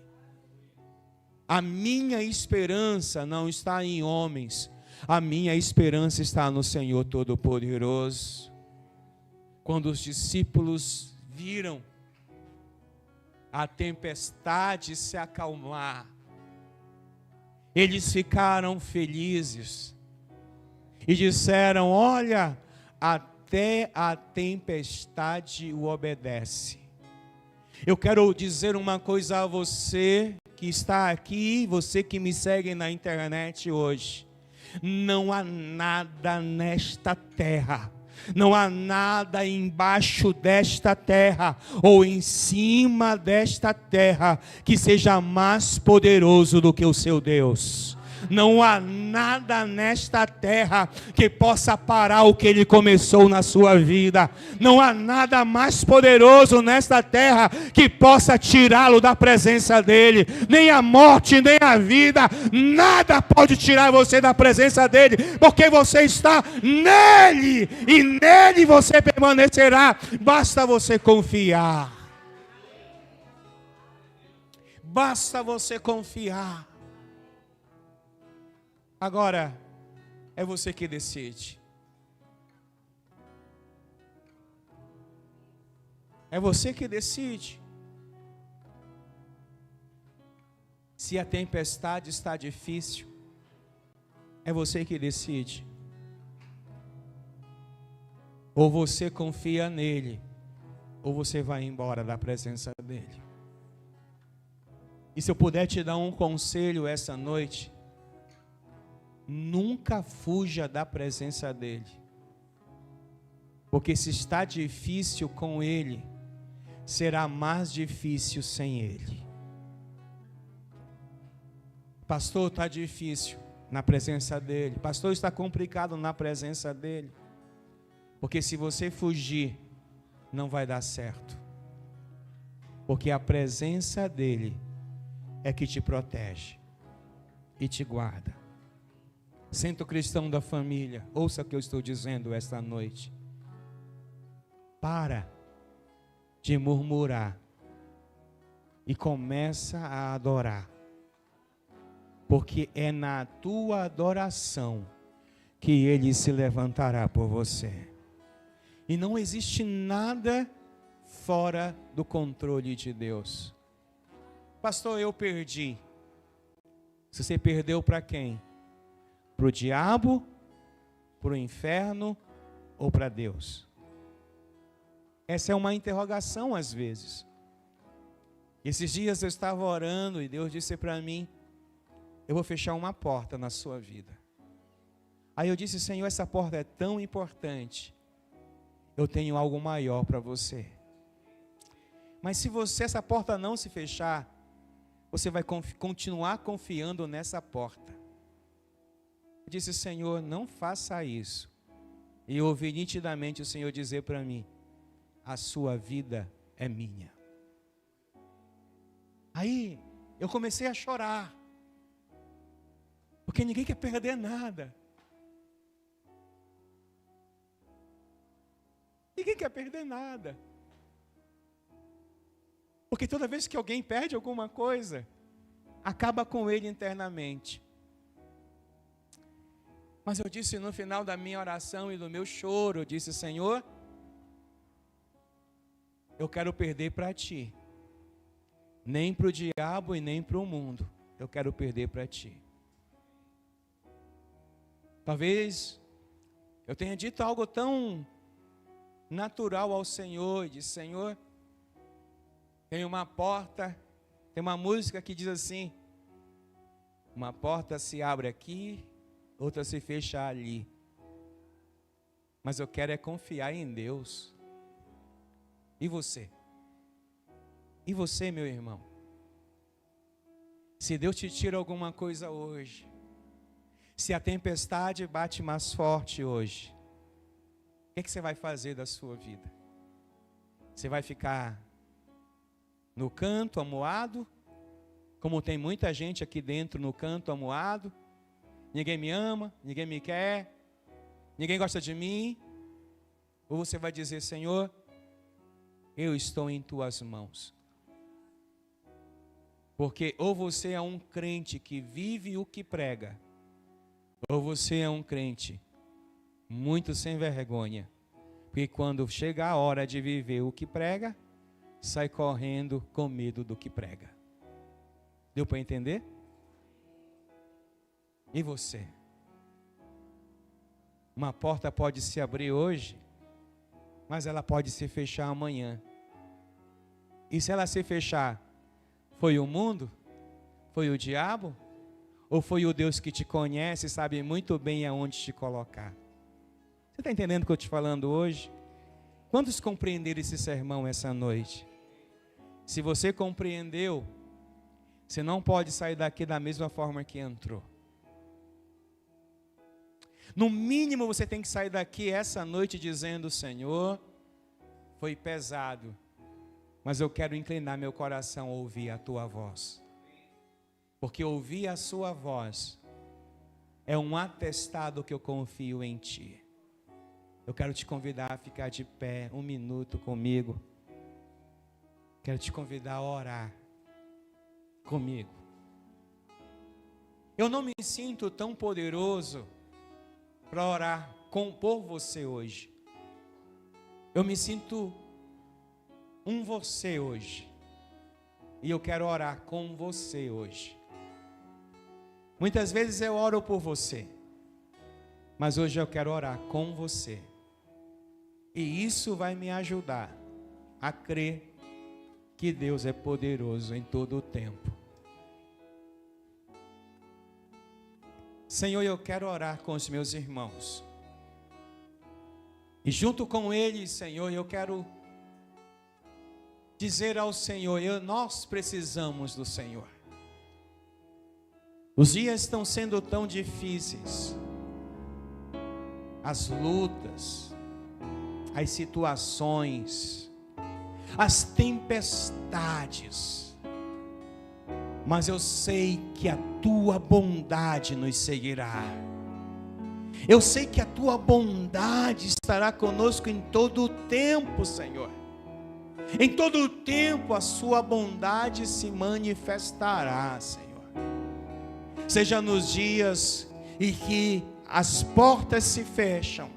A minha esperança não está em homens. A minha esperança está no Senhor Todo-Poderoso. Quando os discípulos viram a tempestade se acalmar, eles ficaram felizes. E disseram: olha, até a tempestade o obedece. Eu quero dizer uma coisa a você que está aqui, você que me segue na internet hoje. Não há nada nesta terra, não há nada embaixo desta terra ou em cima desta terra que seja mais poderoso do que o seu Deus. Não há nada nesta terra que possa parar o que Ele começou na sua vida. Não há nada mais poderoso nesta terra que possa tirá-lo da presença dEle. Nem a morte, nem a vida, nada pode tirar você da presença dEle, porque você está nele, e nele você permanecerá. Basta você confiar. Basta você confiar. Agora, é você que decide. É você que decide. Se a tempestade está difícil, é você que decide. Ou você confia nele, ou você vai embora da presença dele. E se eu puder te dar um conselho essa noite, nunca fuja da presença dele. Porque se está difícil com ele, será mais difícil sem ele. Pastor, está difícil na presença dele. Pastor, está complicado na presença dele. Porque se você fugir, não vai dar certo. Porque a presença dele é que te protege e te guarda. Santo cristão da família, ouça o que eu estou dizendo esta noite. Para de murmurar e começa a adorar. Porque é na tua adoração que Ele se levantará por você. E não existe nada fora do controle de Deus. Pastor, eu perdi. Se você perdeu para quem? Para o diabo, para o inferno ou para Deus? Essa é uma interrogação às vezes. Esses dias eu estava orando e Deus disse para mim: eu vou fechar uma porta na sua vida. Aí eu disse: Senhor, essa porta é tão importante. Eu tenho algo maior para você. Mas se essa porta não se fechar, você vai continuar confiando nessa porta. Eu disse: Senhor, não faça isso. E eu ouvi nitidamente o Senhor dizer para mim: a sua vida é minha. Aí eu comecei a chorar. Porque ninguém quer perder nada. Ninguém quer perder nada. Porque toda vez que alguém perde alguma coisa, acaba com ele internamente. Mas eu disse no final da minha oração e do meu choro, eu disse: Senhor, eu quero perder para Ti. Nem para o diabo e nem para o mundo. Eu quero perder para Ti. Talvez eu tenha dito algo tão natural ao Senhor, e disse: Senhor, tem uma porta, tem uma música que diz assim: uma porta se abre aqui, outra se fecha ali. Mas eu quero é confiar em Deus. E você? E você, meu irmão? Se Deus te tira alguma coisa hoje, se a tempestade bate mais forte hoje, o que você vai fazer da sua vida? Você vai ficar no canto amuado, como tem muita gente aqui dentro no canto amuado? Ninguém me ama, ninguém me quer, ninguém gosta de mim? Ou você vai dizer: Senhor, eu estou em Tuas mãos? Porque ou você é um crente que vive o que prega, ou você é um crente muito sem vergonha, porque quando chega a hora de viver o que prega, sai correndo com medo do que prega. Deu para entender? E você? Uma porta pode se abrir hoje, mas ela pode se fechar amanhã. E se ela se fechar, foi o mundo? Foi o diabo? Ou foi o Deus que te conhece e sabe muito bem aonde te colocar? Você está entendendo o que eu estou te falando hoje? Quantos compreenderam esse sermão essa noite? Se você compreendeu, você não pode sair daqui da mesma forma que entrou. No mínimo você tem que sair daqui essa noite dizendo: Senhor, foi pesado, mas eu quero inclinar meu coração a ouvir a Tua voz. Porque ouvir a Sua voz é um atestado que eu confio em Ti. Eu quero te convidar a ficar de pé um minuto comigo. Quero te convidar a orar comigo. Eu não me sinto tão poderoso para orar por você hoje. Eu me sinto você hoje. E eu quero orar com você hoje. Muitas vezes eu oro por você, mas hoje eu quero orar com você. E isso vai me ajudar a crer que Deus é poderoso em todo o tempo. Senhor, eu quero orar com os meus irmãos. E junto com eles, Senhor, eu quero dizer ao Senhor: nós precisamos do Senhor. Os dias estão sendo tão difíceis. As lutas, as situações, as tempestades. Mas eu sei que a Tua bondade nos seguirá. Eu sei que a tua bondade estará conosco em todo o tempo, Senhor. Em todo o tempo a sua bondade se manifestará, Senhor. Seja nos dias em que as portas se fecham,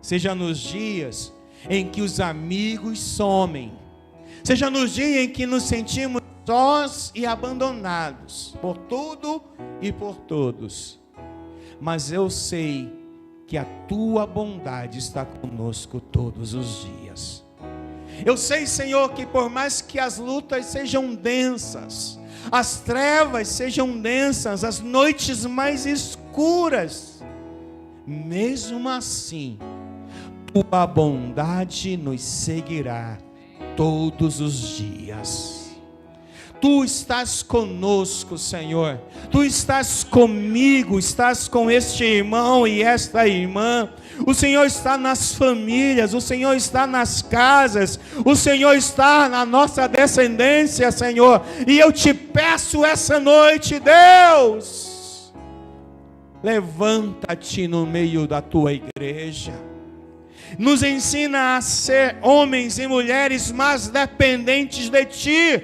seja nos dias em que os amigos somem, seja nos dias em que nos sentimos sós e abandonados por tudo e por todos. Mas eu sei que a tua bondade está conosco todos os dias. Eu sei, Senhor, que por mais que as lutas sejam densas, as trevas sejam densas, as noites mais escuras, mesmo assim, tua bondade nos seguirá todos os dias. Tu estás conosco, Senhor. Tu estás comigo, estás com este irmão e esta irmã. O Senhor está nas famílias, o Senhor está nas casas, o Senhor está na nossa descendência, Senhor. E eu te peço essa noite, Deus, levanta-te no meio da tua igreja. Nos ensina a ser homens e mulheres mais dependentes de ti.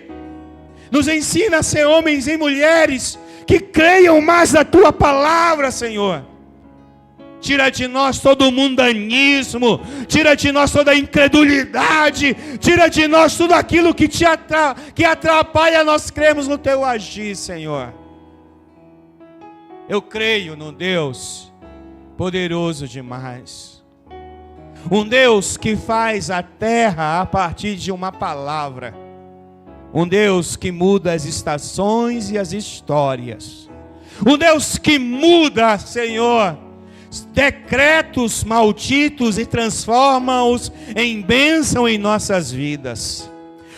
Nos ensina a ser homens e mulheres que creiam mais na tua palavra, Senhor. Tira de nós todo o mundanismo, tira de nós toda a incredulidade, tira de nós tudo aquilo que que atrapalha nós cremos no teu agir, Senhor. Eu creio no Deus poderoso demais, um Deus que faz a terra a partir de uma palavra, um Deus que muda as estações e as histórias, um Deus que muda, Senhor, decretos malditos e transforma-os em bênção em nossas vidas.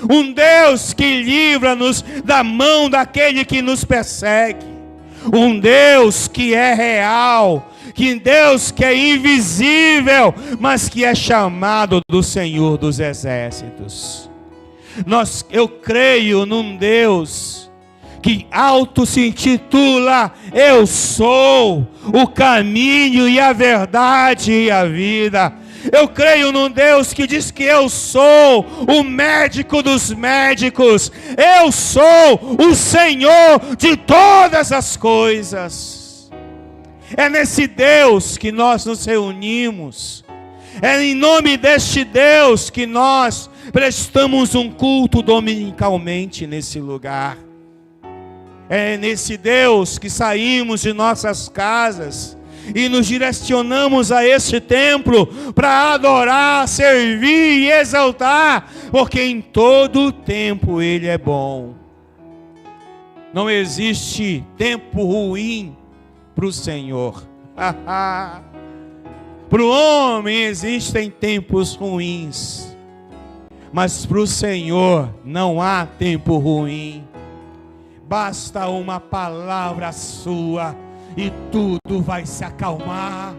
Um Deus que livra-nos da mão daquele que nos persegue. Um Deus que é real, Deus que é invisível, mas que é chamado do Senhor dos Exércitos. Eu creio num Deus que auto se intitula: eu sou o caminho e a verdade e a vida. Eu creio num Deus que diz que eu sou o médico dos médicos, eu sou o Senhor de todas as coisas. É nesse Deus que nós nos reunimos, é em nome deste Deus que nós prestamos um culto dominicalmente nesse lugar. É nesse Deus que saímos de nossas casas e nos direcionamos a este templo para adorar, servir e exaltar, porque em todo o tempo Ele é bom. Não existe tempo ruim para o Senhor. Para o homem existem tempos ruins, mas para o Senhor não há tempo ruim. Basta uma palavra sua e tudo vai se acalmar.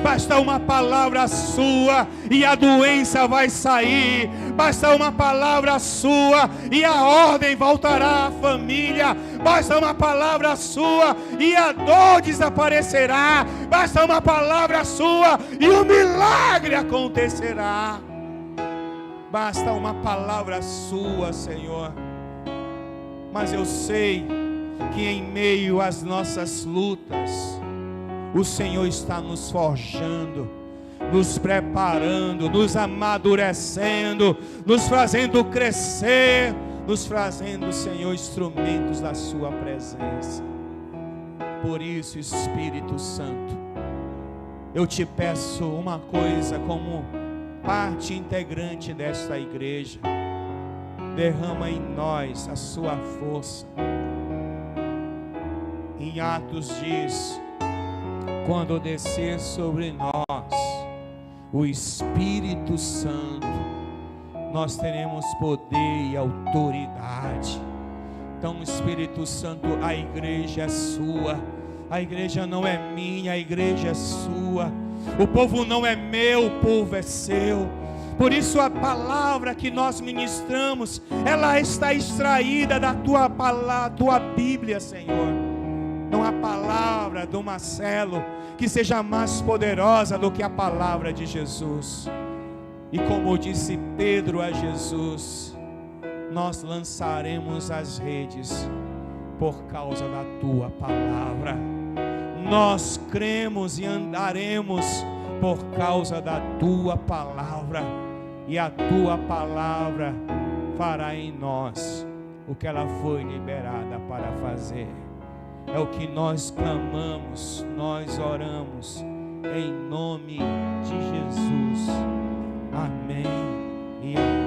Basta uma palavra sua e a doença vai sair. Basta uma palavra sua e a ordem voltará à família. Basta uma palavra sua e a dor desaparecerá. Basta uma palavra sua e o milagre acontecerá. Basta uma palavra sua, Senhor. Mas eu sei que em meio às nossas lutas, o Senhor está nos forjando, nos preparando, nos amadurecendo, nos fazendo crescer, nos fazendo, Senhor, instrumentos da sua presença. Por isso, Espírito Santo, eu te peço uma coisa como parte integrante desta igreja: derrama em nós a sua força. Em Atos diz: quando descer sobre nós o Espírito Santo, nós teremos poder e autoridade. Então, Espírito Santo, a igreja é sua, a igreja não é minha, a igreja é sua. O povo não é meu, o povo é seu. Por isso a palavra que nós ministramos, ela está extraída da tua palavra, tua Bíblia, Senhor. Não há palavra do Marcelo que seja mais poderosa do que a palavra de Jesus. E como disse Pedro a Jesus, nós lançaremos as redes por causa da tua palavra. Nós cremos e andaremos por causa da tua palavra. E a tua palavra fará em nós o que ela foi liberada para fazer. É o que nós clamamos, nós oramos, em nome de Jesus. Amém e amém.